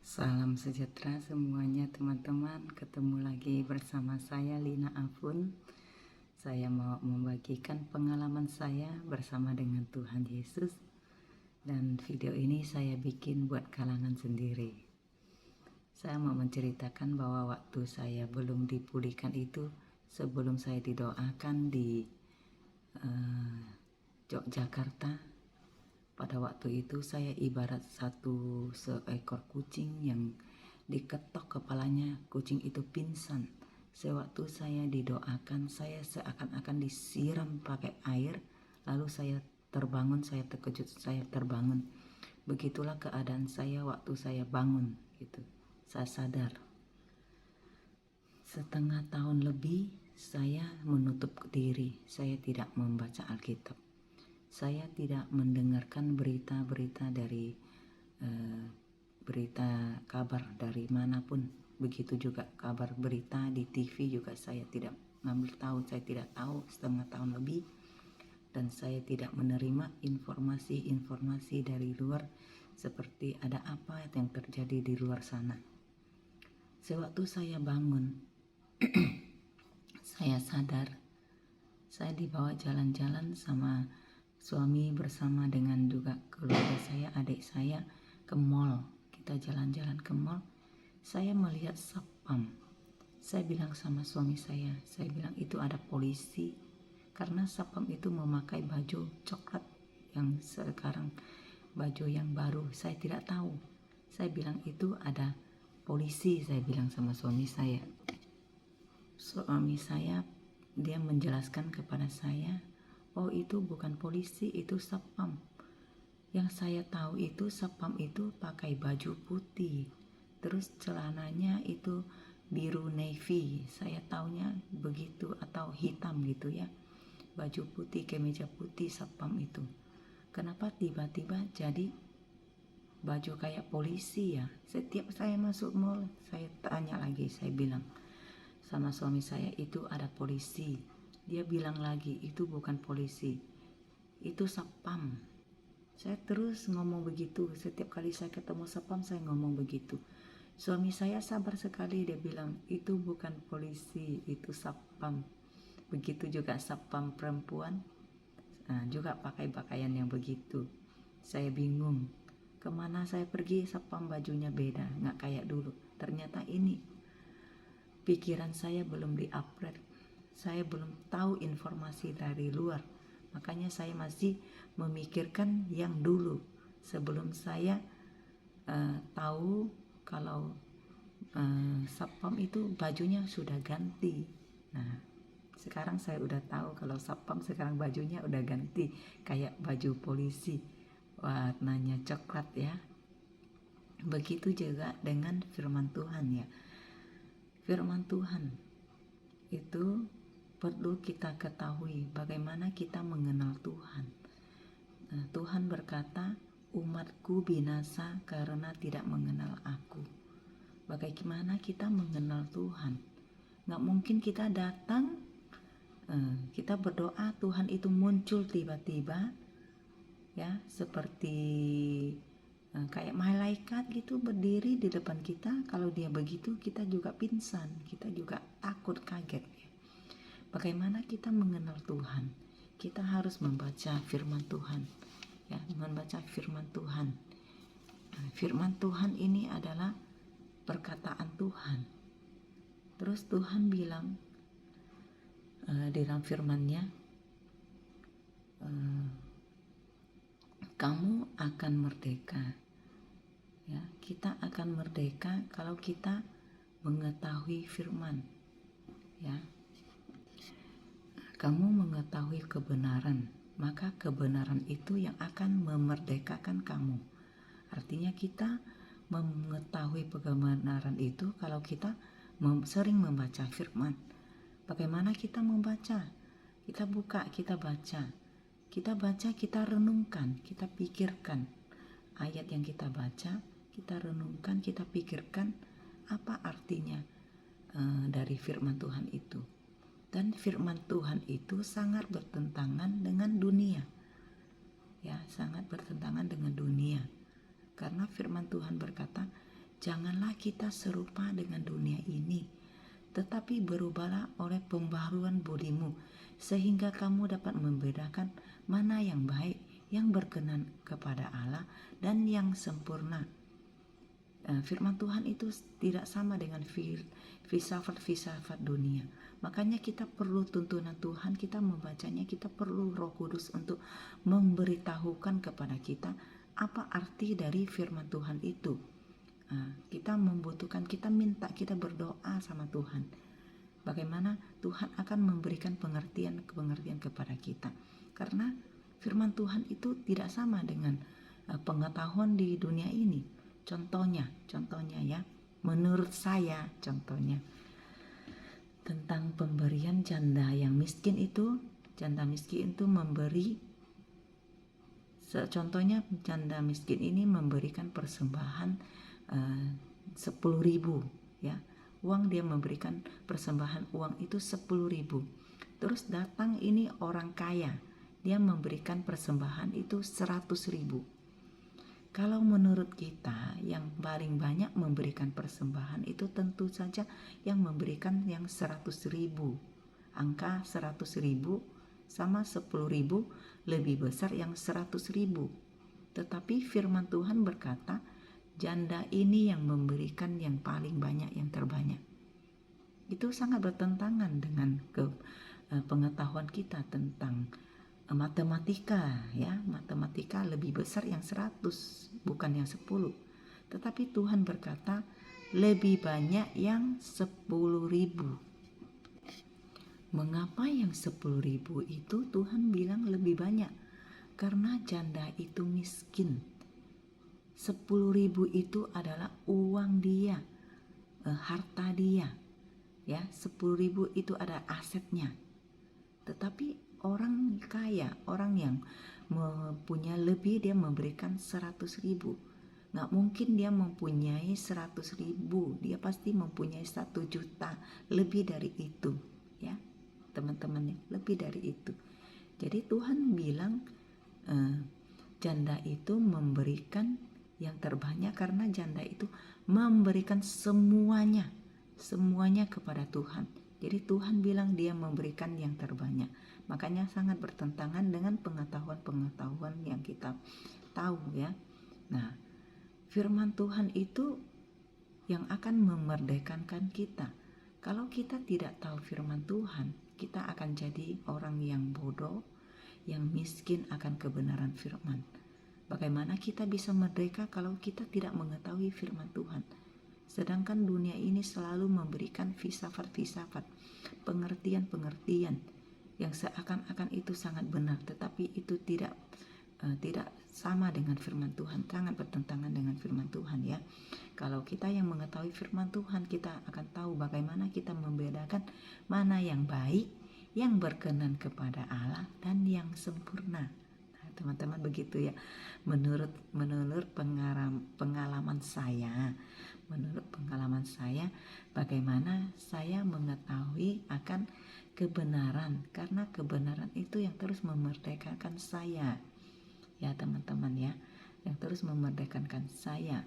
Salam sejahtera semuanya teman-teman. Ketemu lagi bersama saya Lina Afun. Saya mau membagikan pengalaman saya bersama dengan Tuhan Yesus. Dan video ini saya bikin buat kalangan sendiri. Saya mau menceritakan bahwa waktu saya belum dipulihkan itu, sebelum saya didoakan di Yogyakarta, pada waktu itu saya ibarat seekor kucing yang diketok kepalanya. Kucing itu pingsan. Sewaktu saya didoakan, saya seakan-akan disiram pakai air, lalu saya terbangun, saya terkejut, saya terbangun. Begitulah keadaan saya waktu saya bangun gitu. Saya sadar. Setengah tahun lebih saya menutup diri. Saya tidak membaca Alkitab. Saya tidak mendengarkan berita-berita dari berita kabar dari manapun. Begitu juga kabar berita di TV juga saya tidak ngambil tahu. Saya tidak tahu setengah tahun lebih. Dan saya tidak menerima informasi-informasi dari luar seperti ada apa yang terjadi di luar sana. Sewaktu saya bangun, saya sadar, saya dibawa jalan-jalan sama suami bersama dengan juga keluarga saya, adik saya ke mall. Kita jalan-jalan ke mall. Saya melihat satpam. Saya bilang sama suami saya bilang itu ada polisi. Karena satpam itu memakai baju coklat yang sekarang, baju yang baru. Saya tidak tahu. Saya bilang itu ada polisi, saya bilang sama suami saya. Suami saya, dia menjelaskan kepada saya, oh itu bukan polisi, itu satpam. Yang saya tahu itu satpam itu pakai baju putih, terus celananya itu biru navy, saya taunya begitu, atau hitam gitu ya, baju putih, kemeja putih satpam itu. Kenapa tiba-tiba jadi baju kayak polisi ya? Setiap saya masuk mall, saya tanya lagi, saya bilang sama suami saya, itu ada polisi. Dia bilang lagi, itu bukan polisi, itu satpam. Saya terus ngomong begitu. Setiap kali saya ketemu satpam, saya ngomong begitu. Suami saya sabar sekali, dia bilang itu bukan polisi, itu satpam. Begitu juga satpam perempuan, juga pakai pakaian yang begitu. Saya bingung, kemana saya pergi satpam bajunya beda, nggak kayak dulu. Ternyata ini pikiran saya belum di-upgrade. Saya belum tahu informasi dari luar. Makanya saya masih memikirkan yang dulu sebelum saya tahu kalau satpam itu bajunya sudah ganti. Nah, sekarang saya udah tahu kalau satpam sekarang bajunya udah ganti, kayak baju polisi, warnanya coklat ya. Begitu juga dengan firman Tuhan ya. Firman Tuhan itu perlu kita ketahui bagaimana kita mengenal Tuhan. Tuhan berkata, umatku binasa karena tidak mengenal aku. Bagaimana kita mengenal Tuhan? Gak mungkin kita datang, kita berdoa, Tuhan itu muncul tiba-tiba, ya, seperti kayak malaikat gitu berdiri di depan kita. Kalau dia begitu, kita juga pingsan, kita juga takut, kaget. Bagaimana kita mengenal Tuhan? Kita harus membaca firman Tuhan, ya, membaca firman Tuhan. Firman Tuhan ini adalah perkataan Tuhan. Terus Tuhan bilang di dalam firman-Nya, kamu akan merdeka. Ya, kita akan merdeka kalau kita mengetahui firman. Ya. Kamu mengetahui kebenaran, maka kebenaran itu yang akan memerdekakan kamu. Artinya kita mengetahui kebenaran itu kalau kita sering membaca firman. Bagaimana kita membaca? Kita buka, kita baca. Kita baca, kita renungkan, kita pikirkan. Ayat yang kita baca, kita renungkan, kita pikirkan apa artinya dari firman Tuhan itu. Dan firman Tuhan itu sangat bertentangan dengan dunia. Ya, sangat bertentangan dengan dunia. Karena firman Tuhan berkata, Janganlah kita serupa dengan dunia ini, tetapi berubahlah oleh pembaharuan budimu, sehingga kamu dapat membedakan mana yang baik, yang berkenan kepada Allah, dan yang sempurna. Firman Tuhan itu tidak sama dengan filsafat dunia. Makanya kita perlu tuntunan Tuhan, kita membacanya, kita perlu Roh Kudus untuk memberitahukan kepada kita apa arti dari firman Tuhan itu. Kita membutuhkan, kita minta, kita berdoa sama Tuhan. Bagaimana Tuhan akan memberikan pengertian kepada kita. Karena firman Tuhan itu tidak sama dengan pengetahuan di dunia ini. Contohnya ya, menurut saya contohnya tentang pemberian janda yang miskin itu, janda miskin itu memberi, contohnya janda miskin ini memberikan persembahan 10.000 ya, uang, dia memberikan persembahan uang itu 10.000. Terus datang ini orang kaya, dia memberikan persembahan itu 100.000. Kalau menurut kita yang paling banyak memberikan persembahan itu tentu saja yang memberikan yang 100.000. Angka 100.000 sama 10.000 lebih besar yang 100.000. Tetapi firman Tuhan berkata, janda ini yang memberikan yang paling banyak, yang terbanyak. Itu sangat bertentangan dengan pengetahuan kita tentang matematika ya. Matematika lebih besar yang 100, bukan yang 10. Tetapi Tuhan berkata lebih banyak yang 10.000. Mengapa yang 10.000 itu Tuhan bilang lebih banyak? Karena janda itu miskin. 10.000 itu adalah uang dia, harta dia ya. 10.000 itu ada asetnya. Tetapi orang kaya, orang yang mempunyai lebih, dia memberikan 100.000. Nggak mungkin dia mempunyai 100.000, dia pasti mempunyai 1 juta, lebih dari itu ya teman-teman, lebih dari itu. Jadi Tuhan bilang janda itu memberikan yang terbanyak karena janda itu memberikan semuanya kepada Tuhan. Jadi Tuhan bilang dia memberikan yang terbanyak. Makanya sangat bertentangan dengan pengetahuan yang kita tahu ya. Nah, firman Tuhan itu yang akan memerdekakan kita. Kalau kita tidak tahu firman Tuhan, kita akan jadi orang yang bodoh, yang miskin akan kebenaran firman. Bagaimana kita bisa merdeka kalau kita tidak mengetahui firman Tuhan? Sedangkan dunia ini selalu memberikan filsafat, pengertian yang seakan-akan itu sangat benar, tetapi itu tidak sama dengan firman Tuhan, sangat bertentangan dengan firman Tuhan ya. Kalau kita yang mengetahui firman Tuhan, kita akan tahu bagaimana kita membedakan mana yang baik, yang berkenan kepada Allah, dan yang sempurna. Nah, teman-teman, begitu ya. Menurut pengalaman saya, bagaimana saya mengetahui akan kebenaran, karena kebenaran itu yang terus memerdekakan saya ya teman-teman ya, yang terus memerdekakan saya.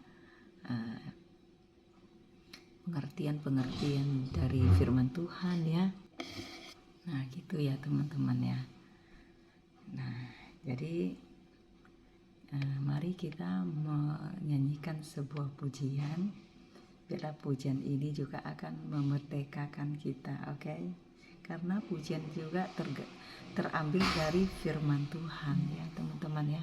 Pengertian dari firman Tuhan ya. Nah gitu ya teman-teman ya. Nah jadi mari kita menyanyikan sebuah pujian. Bila pujian ini juga akan memerdekakan kita, oke? Karena pujian juga terambil dari firman Tuhan ya teman-teman ya.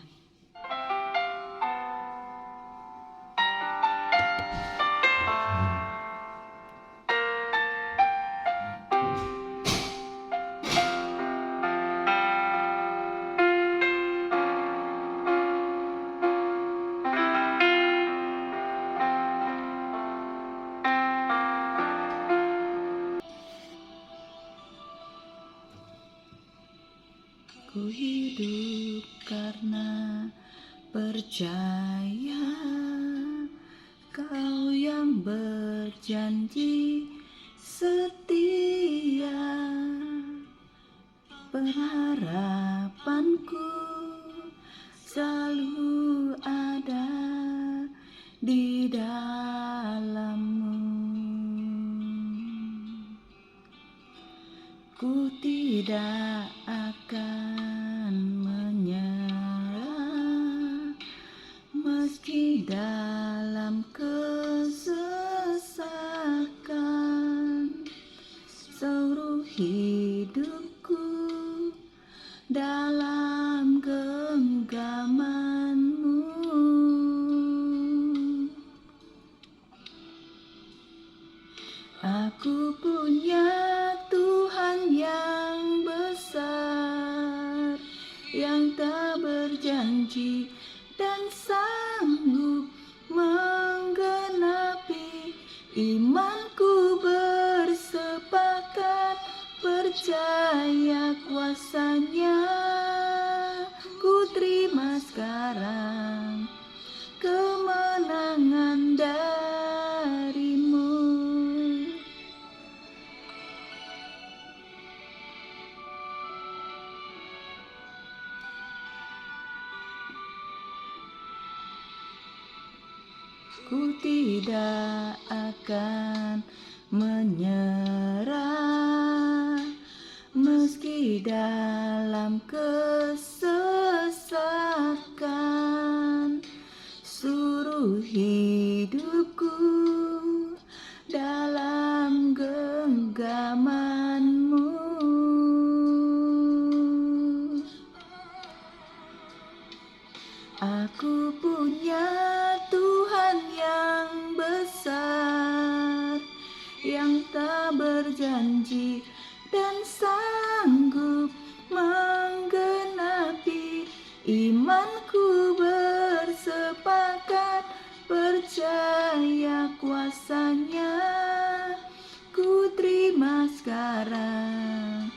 Ku hidup karena percaya Kau yang berjanji setia. Pengharapanku selalu ada di dalam tidak akan menyerah, meski dalam kesesakan. Seluruh hidupku dalam genggaman-Mu. Aku punya Tuhan yang besar, yang tak berjanji dan sanggup menggenapi. Imanku bersepakat percaya kuasa-Nya. Ku terima sekarang kemenangan dari-Mu. Ku tidak akan menyerah, meski dalam kesesakan. Suruh hidupku dalam genggaman-Mu. Aku punya Tuhan yang besar, yang tak berjanji dan sanggup menggenapi. Imanku bersepakat percaya kuasa-Nya. Ku terima sekarang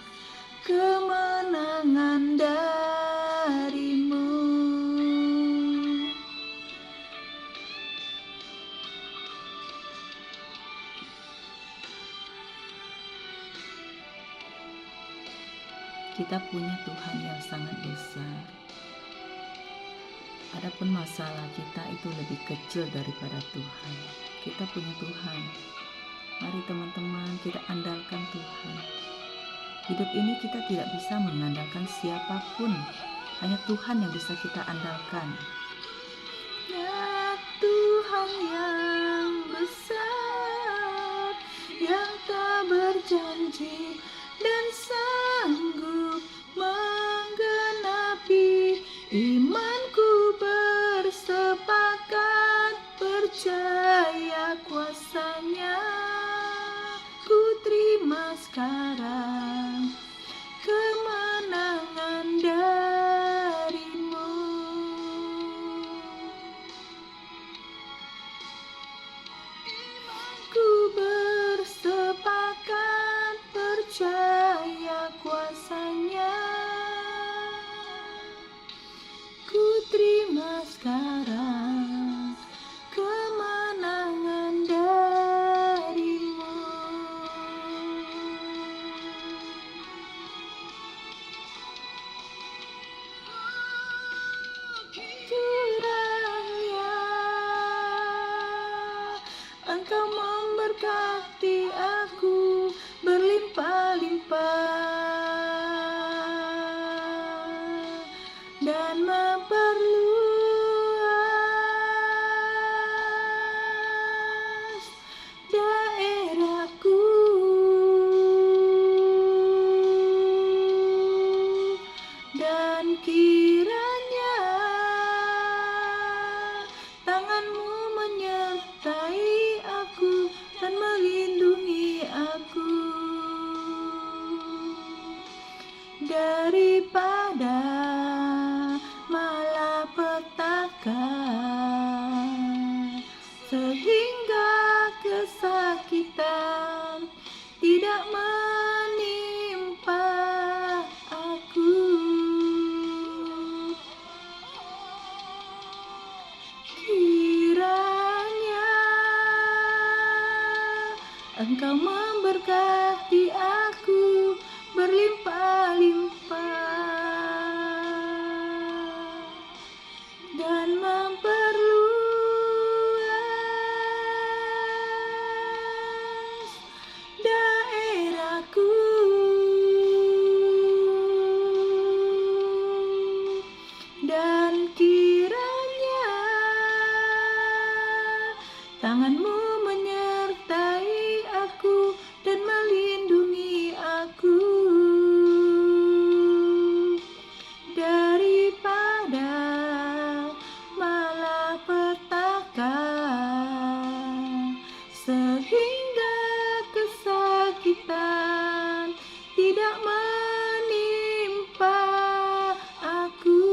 kemenangan dari-Mu. Kita punya Tuhan yang sangat besar. Adapun masalah kita itu lebih kecil daripada Tuhan. Kita punya Tuhan. Mari teman-teman, kita andalkan Tuhan. Hidup ini kita tidak bisa mengandalkan siapapun. Hanya Tuhan yang bisa kita andalkan. Ya Tuhan yang besar, yang tak berjanji dan sanggup menggenapi. Imanku bersepakat percaya kuasa-Nya. Ku terima sekarang kemenangan dari-Mu. Ku bersepakat percaya kuasa-Nya. Ku terima sekarang kemenangan dari-Mu. Kiranya Engkau memberkati aku berlimpah-limpah dan memperluas daerahku, dan kiranya tangan-Mu menyertai aku dan melindungi aku daripada malapetaka, sehingga kesakitan tidak menimpa aku. Kiranya Engkau memberkati aku berlimpah-limpah dan memperluas daerahku, Tanganmu menyertai aku dan melindungi aku daripada malapetaka, sehingga kesakitan tidak menimpa aku.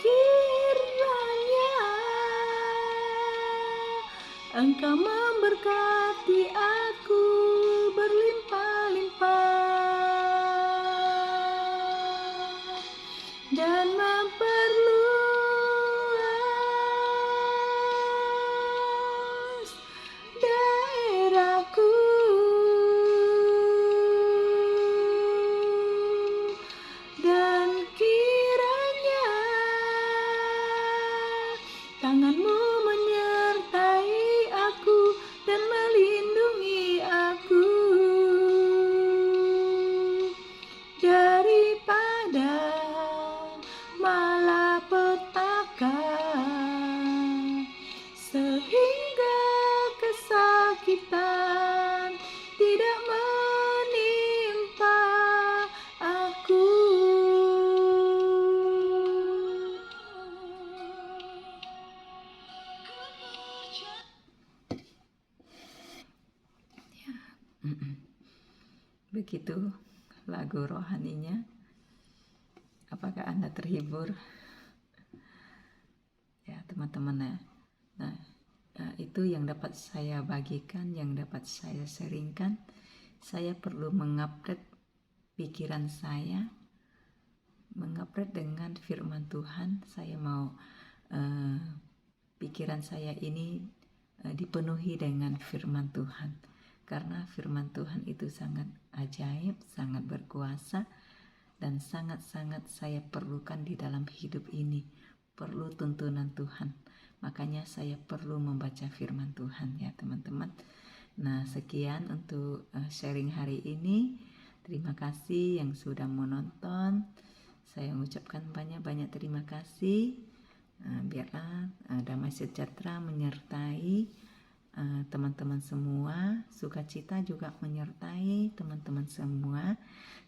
Kiranya Engkau memberkati aku berlimpah-limpah dan memperluas daerahku, dan kiranya tanganmu menyertai aku dan melindungi aku daripada malapetaka, sehingga kesakitan tidak menimpa aku. Begitu lagu rohaninya. Apakah Anda terhibur? Ya teman-teman ya. Nah, itu yang dapat saya bagikan, yang dapat saya sharingkan. Saya perlu mengupdate pikiran saya, mengupdate dengan firman Tuhan. Saya mau pikiran saya ini dipenuhi dengan firman Tuhan, karena firman Tuhan itu sangat ajaib, sangat berkuasa, dan sangat-sangat saya perlukan di dalam hidup ini. Perlu tuntunan Tuhan, makanya saya perlu membaca firman Tuhan ya teman-teman. Nah, sekian untuk sharing hari ini. Terima kasih yang sudah menonton. Saya mengucapkan banyak-banyak terima kasih. Biarlah damai sejahtera menyertai teman-teman semua, sukacita juga menyertai teman-teman semua.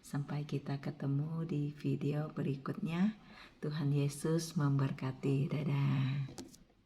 Sampai kita ketemu di video berikutnya. Tuhan Yesus memberkati. Dadah.